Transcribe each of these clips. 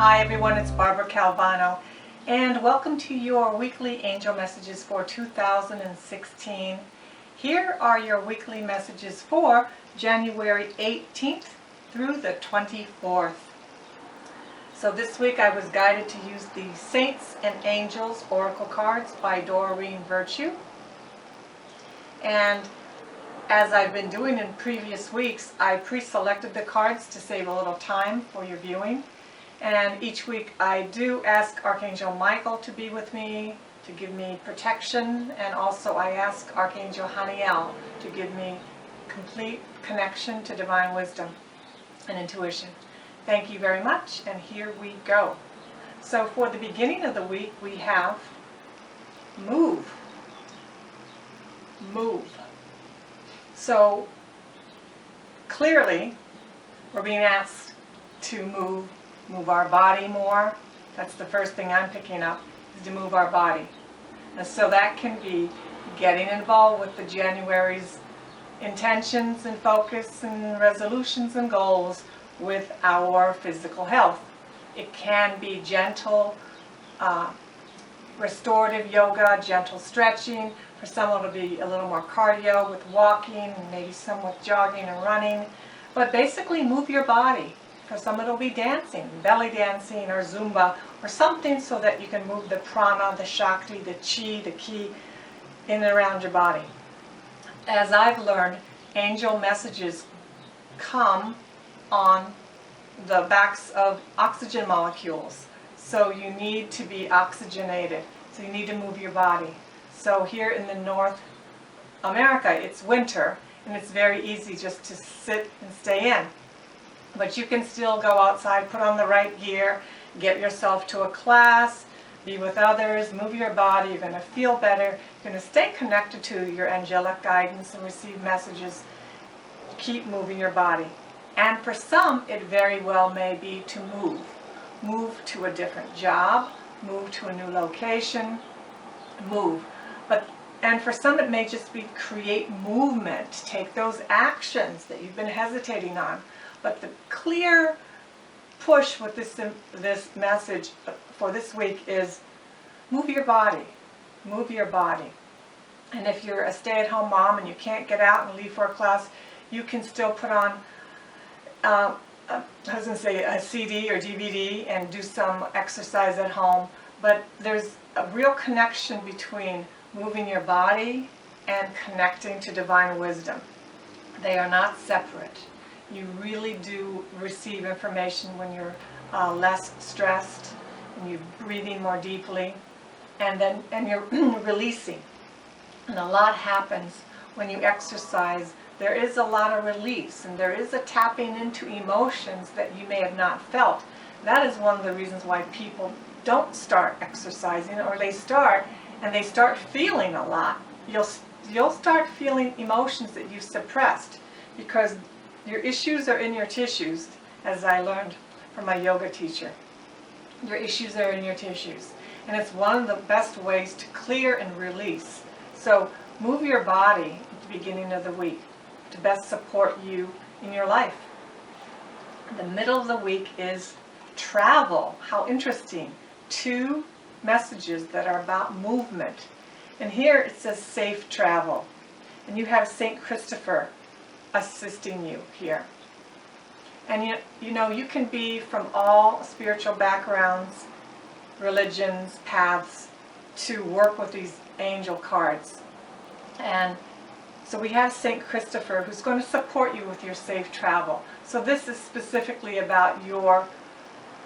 Hi everyone, it's Barbara Calvano, and welcome to your weekly angel messages for 2016. Here are your weekly messages for January 18th through the 24th. So this week I was guided to use the Saints and Angels Oracle cards by Doreen Virtue. And as I've been doing in previous weeks, I pre-selected the cards to save a little time for your viewing. And each week I do ask Archangel Michael to be with me, to give me protection, and also I ask Archangel Haniel to give me complete connection to divine wisdom and intuition. Thank you very much, and here we go. So for the beginning of the week we have move. Move. So clearly we're being asked to move our body more. That's the first thing I'm picking up, is to move our body. And so that can be getting involved with the January's intentions and focus and resolutions and goals with our physical health. It can be gentle, restorative yoga, gentle stretching. For some it'll be a little more cardio with walking and maybe some with jogging and running. But basically move your body. For some it'll be dancing, belly dancing or Zumba or something so that you can move the prana, the shakti, the chi, the ki in and around your body. As I've learned, angel messages come on the backs of oxygen molecules. So you need to be oxygenated. So you need to move your body. So here in the North America, it's winter and it's very easy just to sit and stay in. But you can still go outside, put on the right gear, get yourself to a class, be with others, move your body. You're going to feel better. You're going to stay connected to your angelic guidance and receive messages. Keep moving your body. And for some, it very well may be to move. Move to a different job, move to a new location, move. And for some, it may just be create movement. Take those actions that you've been hesitating on. But the clear push with this message for this week is move your body. Move your body. And if you're a stay-at-home mom and you can't get out and leave for a class, you can still put on a CD or DVD and do some exercise at home. But there's a real connection between moving your body and connecting to divine wisdom. They are not separate. You really do receive information when you're less stressed and you're breathing more deeply, and you're releasing. And a lot happens when you exercise. There is a lot of release, and there is a tapping into emotions that you may have not felt. That is one of the reasons why people don't start exercising, or they start and they start feeling a lot. You'll start feeling emotions that you've suppressed because your issues are in your tissues, as I learned from my yoga teacher. Your issues are in your tissues. And it's one of the best ways to clear and release. So move your body at the beginning of the week to best support you in your life. The middle of the week is travel. How interesting. 2 messages that are about movement. And here it says safe travel. And you have Saint Christopher assisting you here. And you can be from all spiritual backgrounds, religions, paths, to work with these angel cards. And so we have Saint Christopher, who's going to support you with your safe travel. So this is specifically about your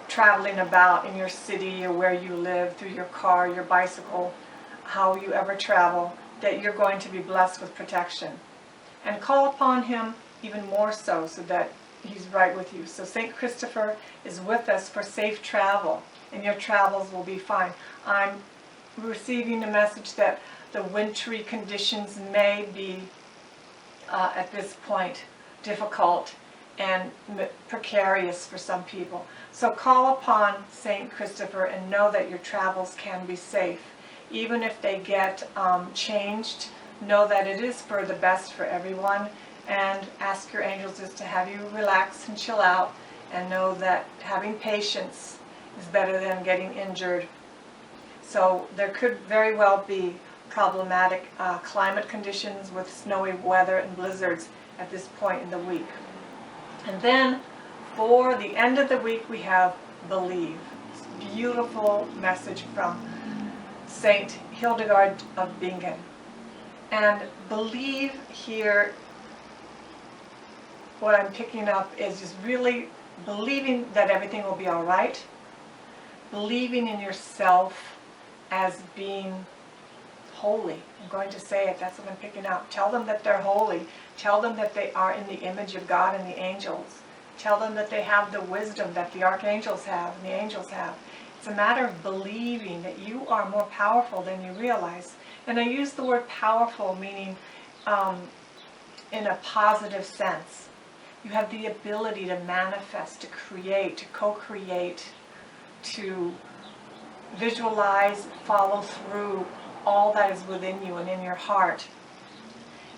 traveling about in your city or where you live, through your car, your bicycle, how you ever travel, that you're going to be blessed with protection. And call upon him even more so that he's right with you. So St. Christopher is with us for safe travel, and your travels will be fine. I'm receiving a message that the wintry conditions may be, at this point, difficult and precarious for some people. So call upon St. Christopher and know that your travels can be safe. Even if they get changed, know that it is for the best for everyone, and ask your angels just to have you relax and chill out, and know that having patience is better than getting injured. So there could very well be problematic climate conditions with snowy weather and blizzards at this point in the week. And then for the end of the week we have Believe. This beautiful message from Saint Hildegard of Bingen. And believe here, what I'm picking up is just really believing that everything will be all right, believing in yourself as being holy. I'm going to say it, that's what I'm picking up. Tell them that they're holy. Tell them that they are in the image of God and the angels. Tell them that they have the wisdom that the archangels have and the angels have. It's a matter of believing that you are more powerful than you realize. And I use the word powerful meaning in a positive sense. You have the ability to manifest, to create, to co-create, to visualize, follow through all that is within you and in your heart.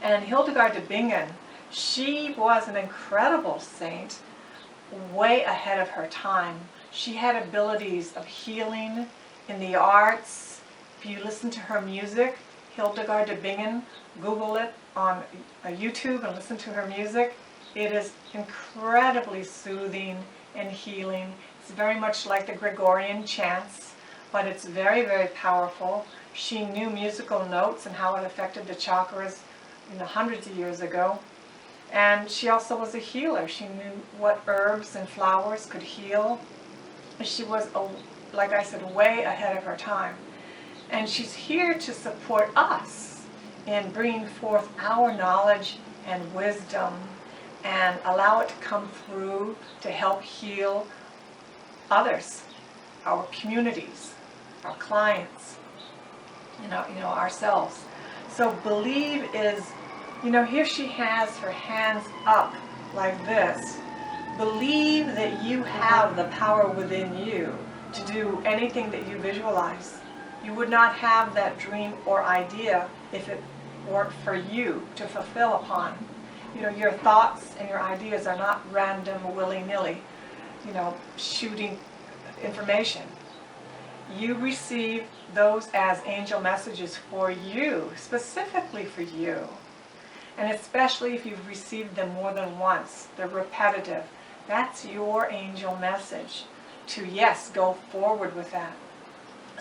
And Hildegard of Bingen, she was an incredible saint, way ahead of her time. She had abilities of healing in the arts. If you listen to her music, Hildegard of Bingen, Google it on YouTube and listen to her music. It is incredibly soothing and healing. It's very much like the Gregorian chants, but it's very, very powerful. She knew musical notes and how it affected the chakras hundreds of years ago. And she also was a healer. She knew what herbs and flowers could heal. She was, like I said, way ahead of her time. And she's here to support us in bringing forth our knowledge and wisdom and allow it to come through to help heal others, our communities, our clients, ourselves. So believe is, here she has her hands up like this. Believe that you have the power within you to do anything that you visualize. You would not have that dream or idea if it weren't for you to fulfill upon. Your thoughts and your ideas are not random, willy-nilly, shooting information. You receive those as angel messages for you, specifically for you. And especially if you've received them more than once, they're repetitive. That's your angel message to, yes, go forward with that.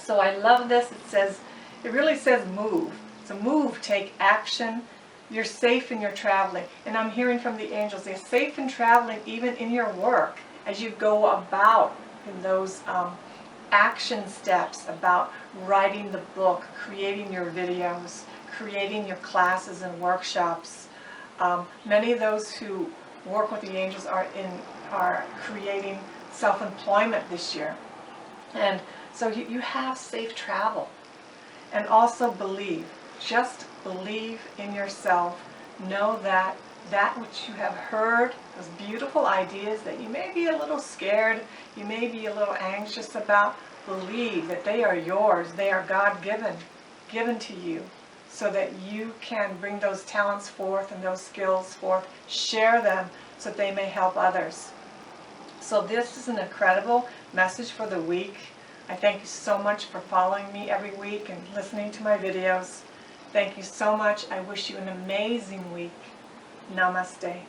So I love this. It really says move. So move, take action. You're safe in your traveling. And I'm hearing from the angels, they're safe in traveling even in your work as you go about in those action steps about writing the book, creating your videos, creating your classes and workshops. Many of those who work with the angels are creating self-employment this year. And so you have safe travel. And also believe. Just believe in yourself. Know that which you have heard, those beautiful ideas that you may be a little scared, you may be a little anxious about, believe that they are yours. They are God-given, given to you, so that you can bring those talents forth and those skills forth, share them so that they may help others. So this is an incredible message for the week. I thank you so much for following me every week and listening to my videos. Thank you so much. I wish you an amazing week. Namaste.